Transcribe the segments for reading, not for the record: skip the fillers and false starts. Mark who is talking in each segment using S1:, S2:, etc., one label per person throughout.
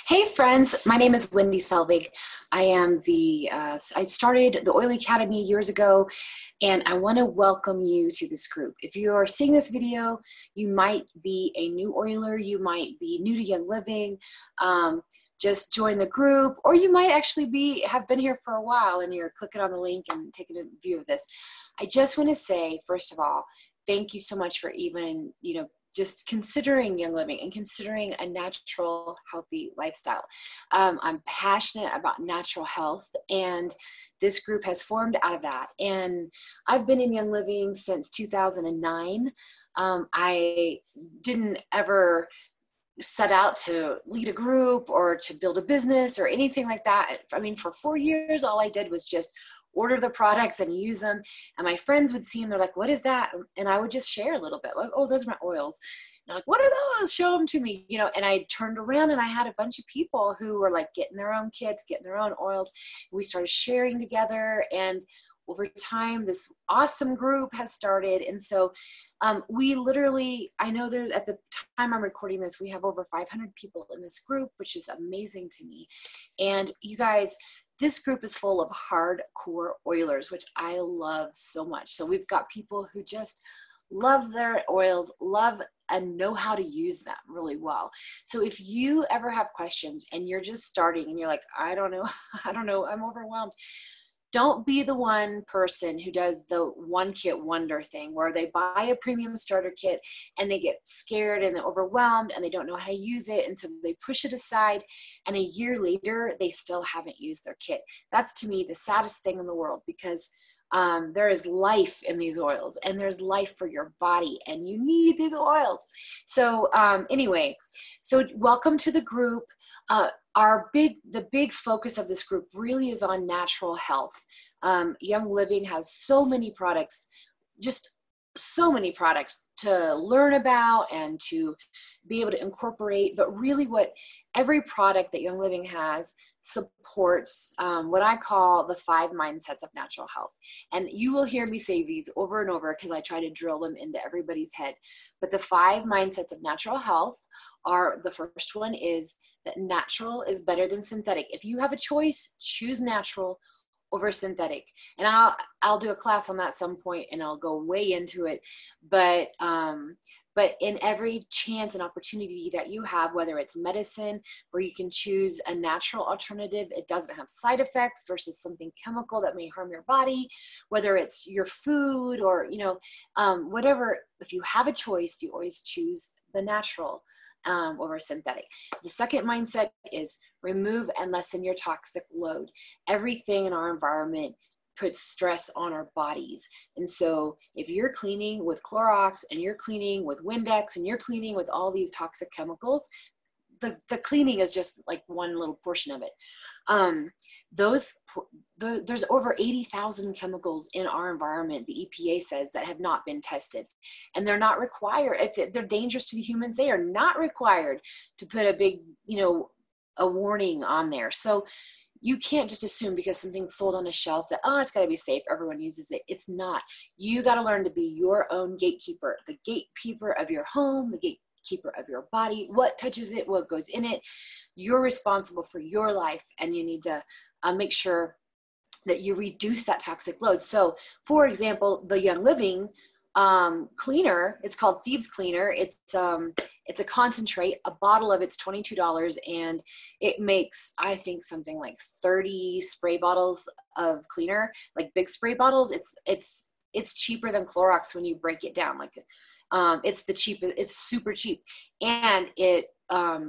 S1: Hey friends, my name is Wendy Selvig. I started the Oil Academy years ago, and I want to welcome you to this group. If you are seeing this video, you might be a new oiler, you might be new to Young Living, just join the group, or you might actually have been here for a while and you're clicking on the link and taking a view of this. I just want to say, first of all, thank you so much for even, just considering Young Living and considering a natural, healthy lifestyle. I'm passionate about natural health, and this group has formed out of that. And I've been in Young Living since 2009. I didn't ever set out to lead a group or to build a business or anything like that. I mean, for 4 years, all I did was just order the products and use them. And my friends would see them. They're like, what is that? And I would just share a little bit like, oh, those are my oils. And I'm like, what are those? Show them to me, and I turned around and I had a bunch of people who were like getting their own kits, getting their own oils. We started sharing together, and over time, this awesome group has started. And so we literally, I know there's, at the time I'm recording this, we have over 500 people in this group, which is amazing to me. And you guys, this group is full of hardcore oilers, which I love so much. So we've got people who just love their oils, love and know how to use them really well. So if you ever have questions and you're just starting and you're like, I don't know, I'm overwhelmed. Don't be the one person who does the one kit wonder thing where they buy a premium starter kit and they get scared and they're overwhelmed and they don't know how to use it. And so they push it aside, and a year later, they still haven't used their kit. That's, to me, the saddest thing in the world, because there is life in these oils, and there's life for your body, and you need these oils. So anyway, so welcome to the group. The big focus of this group really is on natural health. Young Living has so many products, just so many products to learn about and to be able to incorporate, but really what every product that Young Living has supports what I call the 5 mindsets of natural health. And you will hear me say these over and over because I try to drill them into everybody's head. But the 5 mindsets of natural health are, the first one is that natural is better than synthetic. If you have a choice, choose natural over synthetic. And I'll do a class on that some point, and I'll go way into it. But in every chance and opportunity that you have, whether it's medicine where you can choose a natural alternative, it doesn't have side effects versus something chemical that may harm your body, whether it's your food or, whatever, if you have a choice, you always choose the natural over synthetic. The second mindset is remove and lessen your toxic load. Everything in our environment puts stress on our bodies. And so if you're cleaning with Clorox and you're cleaning with Windex and you're cleaning with all these toxic chemicals, the cleaning is just like one little portion of it. There's over 80,000 chemicals in our environment, the EPA says, that have not been tested. And they're not required. If they're dangerous to the humans, they are not required to put a big, a warning on there. So you can't just assume because something's sold on a shelf that, oh, it's got to be safe, everyone uses it. It's not. You got to learn to be your own gatekeeper, the gatekeeper of your home, the gatekeeper of your body, what touches it, what goes in it. You're responsible for your life, and you need to make sure that you reduce that toxic load. So for example, the Young Living cleaner, it's called Thieves Cleaner. It's a concentrate. A bottle of it's $22, and it makes, I think, something like 30 spray bottles of cleaner, like big spray bottles. It's cheaper than Clorox when you break it down. Like it's the cheapest. It's super cheap, and it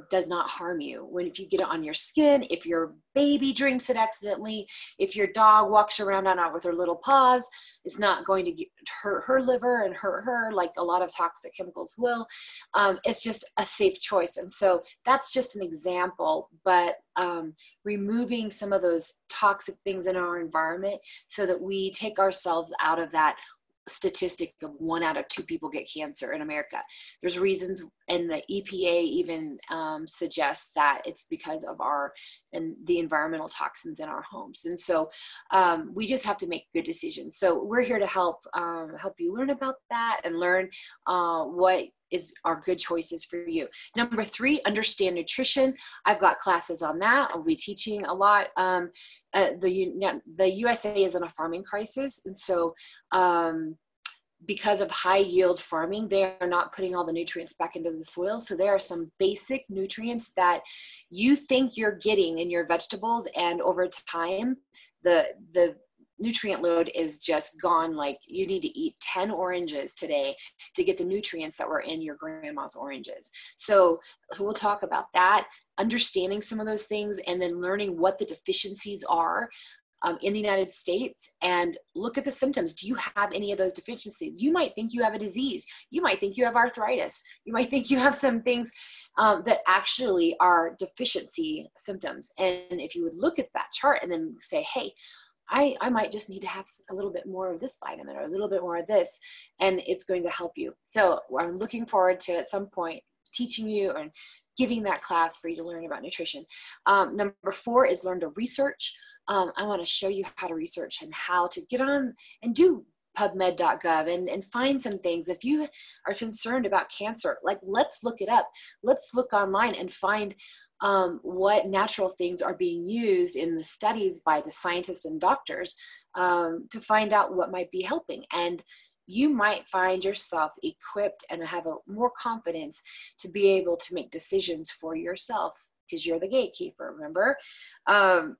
S1: does not harm you if you get it on your skin, if your baby drinks it accidentally, if your dog walks around on it with her little paws, it's not going to hurt her liver and hurt her like a lot of toxic chemicals will. It's just a safe choice. And so that's just an example, but removing some of those toxic things in our environment so that we take ourselves out of that statistic of 1 out of 2 people get cancer in America. There's reasons, and the EPA even suggests that it's because of the environmental toxins in our homes. And so we just have to make good decisions. So we're here to help you learn about that and learn what are good choices for you. Number 3, understand nutrition. I've got classes on that. I'll be teaching a lot. The USA is in a farming crisis, and so because of high yield farming, they are not putting all the nutrients back into the soil. So there are some basic nutrients that you think you're getting in your vegetables, and over time, the nutrient load is just gone. Like, you need to eat 10 oranges today to get the nutrients that were in your grandma's oranges. So we'll talk about that, understanding some of those things, and then learning what the deficiencies are in the United States, and look at the symptoms. Do you have any of those deficiencies? You might think you have a disease. You might think you have arthritis. You might think you have some things that actually are deficiency symptoms. And if you would look at that chart and then say, hey, I might just need to have a little bit more of this vitamin or a little bit more of this, and it's going to help you. So I'm looking forward to, at some point, teaching you and giving that class for you to learn about nutrition. Number 4 is learn to research. I want to show you how to research and how to get on and do PubMed.gov and find some things. If you are concerned about cancer, like, let's look it up. Let's look online and find what natural things are being used in the studies by the scientists and doctors to find out what might be helping. And you might find yourself equipped and have more confidence to be able to make decisions for yourself, because you're the gatekeeper, remember? And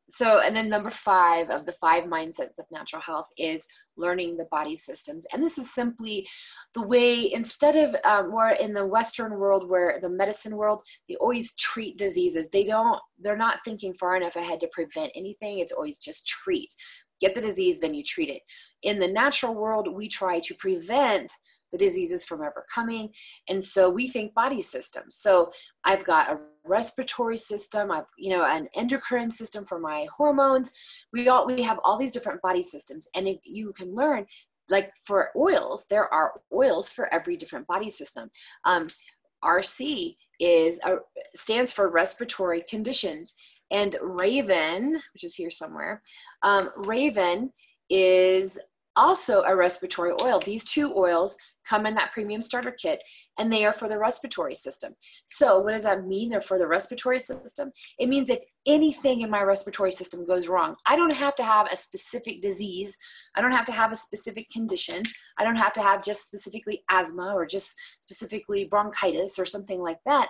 S1: then number 5 of the 5 mindsets of natural health is learning the body systems. And this is simply the way, instead of more in the Western world, where the medicine world, they always treat diseases. They're not thinking far enough ahead to prevent anything. It's always just treat. Get the disease, then you treat it. In the natural world, we try to prevent the diseases from ever coming. And so we think body systems. So I've got a respiratory system, I've, an endocrine system for my hormones. We have all these different body systems. And if you can learn, like for oils, there are oils for every different body system. RC stands for respiratory conditions. And Raven, which is here somewhere, Raven is also a respiratory oil. These 2 oils come in that premium starter kit, and they are for the respiratory system. So what does that mean? They're for the respiratory system. It means if anything in my respiratory system goes wrong, I don't have to have a specific disease. I don't have to have a specific condition. I don't have to have just specifically asthma or just specifically bronchitis or something like that.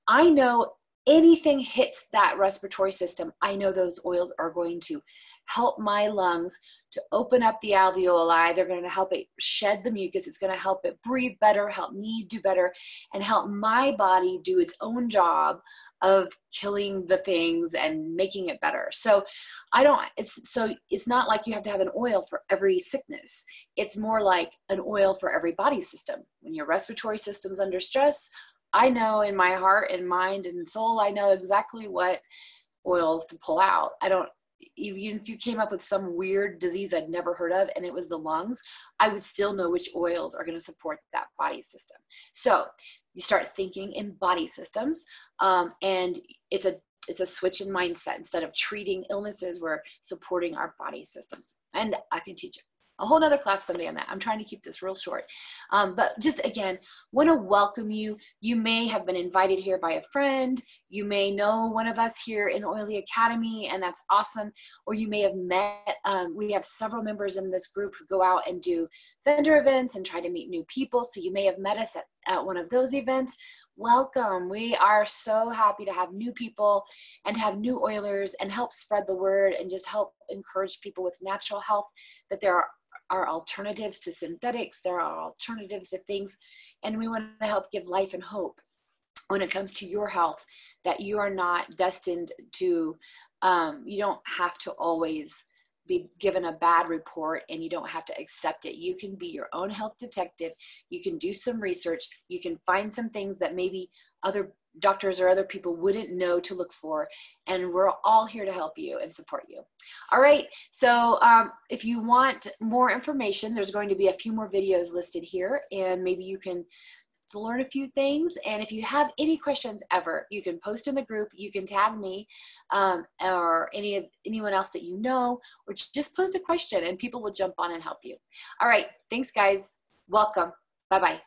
S1: I know anything hits that respiratory system, I know those oils are going to help my lungs to open up the alveoli. They're going to help it shed the mucus. It's going to help it breathe better, help me do better, and help my body do its own job of killing the things and making it better. So it's not like you have to have an oil for every sickness. It's more like an oil for every body system. When your respiratory system's under stress, I know in my heart and mind and soul, I know exactly what oils to pull out. Even if you came up with some weird disease I'd never heard of and it was the lungs, I would still know which oils are going to support that body system. So you start thinking in body systems, and it's a switch in mindset. Instead of treating illnesses, we're supporting our body systems. And I can teach a whole nother class someday on that. I'm trying to keep this real short. But just again, want to welcome you. You may have been invited here by a friend. You may know one of us here in the Oily Academy, and that's awesome. Or you may have met, we have several members in this group who go out and do vendor events and try to meet new people. So you may have met us at one of those events. Welcome. We are so happy to have new people and have new oilers and help spread the word and just help encourage people with natural health that there are alternatives to synthetics. There are alternatives to things, and we want to help give life and hope when it comes to your health, that you are not destined to, you don't have to always be given a bad report, and you don't have to accept it. You can be your own health detective. You can do some research. You can find some things that maybe other doctors or other people wouldn't know to look for, and we're all here to help you and support you. All right, so if you want more information, there's going to be a few more videos listed here, and maybe you can learn a few things. And if you have any questions ever, you can post in the group, you can tag me or anyone else that you know, or just post a question and people will jump on and help you. All right, thanks guys, welcome, bye-bye.